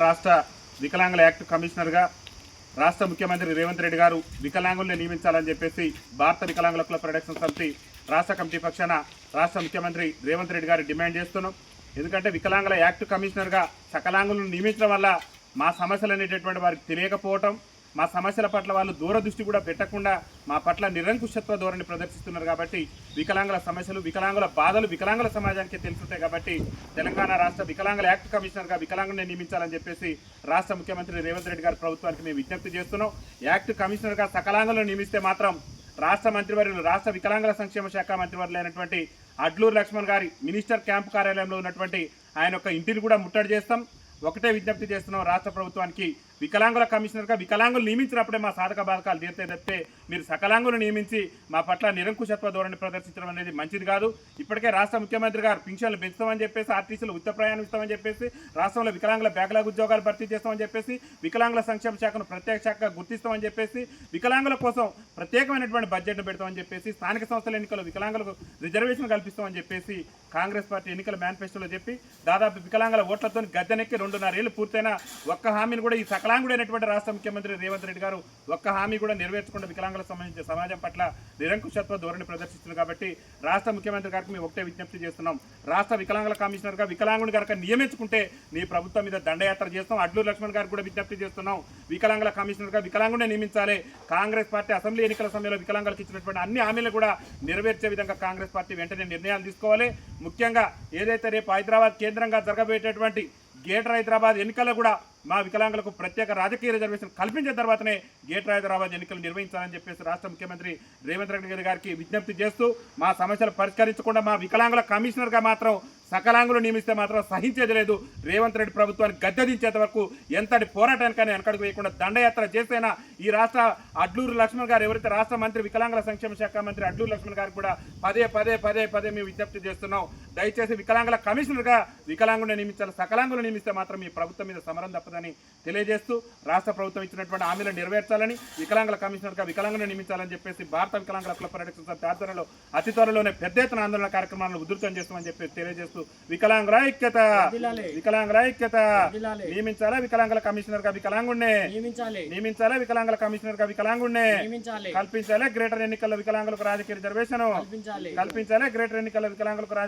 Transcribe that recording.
రాష్ట్ర వికలాంగుల యాక్ట్ కమిషనర్గా రాష్ట్ర ముఖ్యమంత్రి రేవంత్ రెడ్డి గారు వికలాంగుల్ని నియమించాలని చెప్పేసి భారత వికలాంగుల కుల ప్రొటెక్షన్ సమితి రాష్ట్ర కమిటీ పక్షాన రాష్ట్ర ముఖ్యమంత్రి రేవంత్ రెడ్డి గారు డిమాండ్ చేస్తున్నాం. ఎందుకంటే వికలాంగుల యాక్ట్ కమిషనర్గా సకలాంగులను నియమించడం వల్ల మా సమస్యలు అనేటటువంటి వారికి తెలియకపోవటం, మా సమస్యల పట్ల వాళ్ళు దూరదృష్టి కూడా పెట్టకుండా మా పట్ల నిరంకుశత్వ ధోరణి ప్రదర్శిస్తున్నారు. కాబట్టి వికలాంగుల సమస్యలు, వికలాంగుల బాధలు వికలాంగుల సమాజానికి తెలుసుంటాయి. కాబట్టి తెలంగాణ రాష్ట్ర వికలాంగుల యాక్ట్ కమిషనర్గా వికలాంగుల్ని నియమించాలని చెప్పేసి రాష్ట్ర ముఖ్యమంత్రి రేవంత్ రెడ్డి గారి ప్రభుత్వానికి మేము విజ్ఞప్తి చేస్తున్నాం. యాక్ట్ కమిషనర్గా సకలాంగులను నియమిస్తే మాత్రం రాష్ట్ర మంత్రివర్యులు, రాష్ట్ర వికలాంగుల సంక్షేమ శాఖ మంత్రివర్యులు అయినటువంటి అడ్లూరు లక్ష్మణ్ గారి మినిస్టర్ క్యాంపు కార్యాలయంలో ఉన్నటువంటి ఆయన యొక్క ఇంటిని కూడా ముట్టడి చేస్తాం. ఒకటే విజ్ఞప్తి చేస్తున్నాం రాష్ట్ర ప్రభుత్వానికి, వికలాంగుల కమిషనర్గా వికలాంగులు నియమించినప్పుడే మా సాధక బాధకాలు తీరుతాయి తప్పితే మీరు సకలాంగులు నియమించి మా పట్ల నిరంకుశత్వ ధోరణి ప్రదర్శించడం అనేది మంచిది కాదు. ఇప్పటికే రాష్ట్ర ముఖ్యమంత్రి గారు పింఛన్లు పెంచుతామని చెప్పేసి, ఆర్టీసీలు ఉచిత ప్రయాణం ఇస్తామని చెప్పేసి, రాష్ట్రంలో వికలాంగుల బ్యాక్లాగ్ ఉద్యోగాలు భర్తీ చేస్తామని చెప్పేసి, వికలాంగుల సంక్షేమ శాఖను ప్రత్యేక శాఖగా గుర్తిస్తామని చెప్పేసి, వికలాంగుల కోసం ప్రత్యేకమైనటువంటి బడ్జెట్ను పెడతామని చెప్పేసి, స్థానిక సంస్థల ఎన్నికల్లో వికలాంగులకు రిజర్వేషన్ కల్పిస్తామని చెప్పేసి కాంగ్రెస్ పార్టీ ఎన్నికల మేనిఫెస్టోలో చెప్పి దాదాపు వికలాంగుల ఓట్లతో గద్దెనెక్కి 2.5 ఏళ్ళు పూర్తయిన ఒక్క హామీని కూడా ఈ సకలాంగుడైనటువంటి రాష్ట్ర ముఖ్యమంత్రి రేవంత్ రెడ్డి గారు ఒక్క హామీ కూడా నెరవేర్చకుండా వికలాంగులకు సంబంధించిన సమాజం పట్ల నిరంకుశత్వ ధోరణి ప్రదర్శిస్తున్నారు. కాబట్టి రాష్ట్ర ముఖ్యమంత్రి గారికి మేము ఒకటే విజ్ఞప్తి చేస్తున్నాం, రాష్ట్ర వికలాంగుల కమిషనర్గా వికలాంగుని కనుక నియమించుకుంటే నీ ప్రభుత్వం మీద దండయాత్ర చేస్తాం. అడ్లూరు లక్ష్మణ్ గారికి కూడా విజ్ఞప్తి చేస్తున్నాం, వికలాంగుల కమిషనర్గా వికలాంగునే నియమించాలి. కాంగ్రెస్ పార్టీ అసెంబ్లీ ఎన్నికల సమయంలో వికలాంగులకు ఇచ్చినటువంటి అన్ని హామీలు కూడా నెరవేర్చే విధంగా కాంగ్రెస్ పార్టీ వెంటనే నిర్ణయాలు తీసుకోవాలి. ముఖ్యంగా ఏదైతే రేపు హైదరాబాద్ కేంద్రంగా జరగబోయేటటువంటి గ్రేటర్ హైదరాబాద్ ఎన్నికల్లో కూడా మా వికలాంగులకు ప్రత్యేక రాజకీయ రిజర్వేషన్ కల్పించిన తర్వాతనే గ్రేటర్ హైదరాబాద్ ఎన్నికలు నిర్వహించాలని చెప్పేసి రాష్ట్ర ముఖ్యమంత్రి రేవంత్ రెడ్డి గారికి విజ్ఞప్తి చేస్తూ, మా సమస్యలు పరిష్కరించకుండా మా వికలాంగుల కమిషనర్గా మాత్రం సకలాంగులు నియమిస్తే మాత్రం సహించేది లేదు. రేవంత్ రెడ్డి ప్రభుత్వాన్ని గద్దెదించేంత వరకు ఎంతటి పోరాటానికైనా వెనకడుగు వేయకుండా దండయాత్ర చేసైనా ఈ రాష్ట్ర అడ్లూరు లక్ష్మణ్ గారు ఎవరైతే రాష్ట్ర మంత్రి వికలాంగుల సంక్షేమ శాఖ మంత్రి అడ్లూరు లక్ష్మణ్ గారికి కూడా పదే మేము విజ్ఞప్తి చేస్తున్నాం. దయచేసి వికలాంగుల కమిషనర్గా వికలాంగుని నియమించాలి, సకలాంగులు నియమిస్తే మాత్రం ఈ ప్రభుత్వం మీద సమరం తప్పదని తెలియజేస్తూ రాష్ట్ర ప్రభుత్వం ఇచ్చినటువంటి హామీలను నెరవేర్చాలని, వికలాంగుల కమిషనర్గా వికలాంగులను నియమించాలని చెప్పేసి భారత వికలాంగుల కుల పరిరక్షణ సమితి ఆధ్వర్యంలో అతి త్వరలోనే పెద్ద ఎత్తున ఆందోళన కార్యక్రమాలను ఉధృతం చేస్తామని చెప్పేసి తెలియజేస్తూ వికలాంగుల ఐక్యత, వికలాంగుల ఐక్యత, నియమించాలా వికలాంగుల కమిషనర్గా వికలాంగుణ్ణే నియమించాలా, వికలాంగుల కమిషనర్గా వికలాంగుణ్ణే కల్పించాలి. గ్రేటర్ ఎన్నికల్లో వికలాంగులకు రాజకీయ రిజర్వేషన్ కల్పించాలి, గ్రేటర్ ఎన్నికల్లో వికలాంగులకు రాజకీయ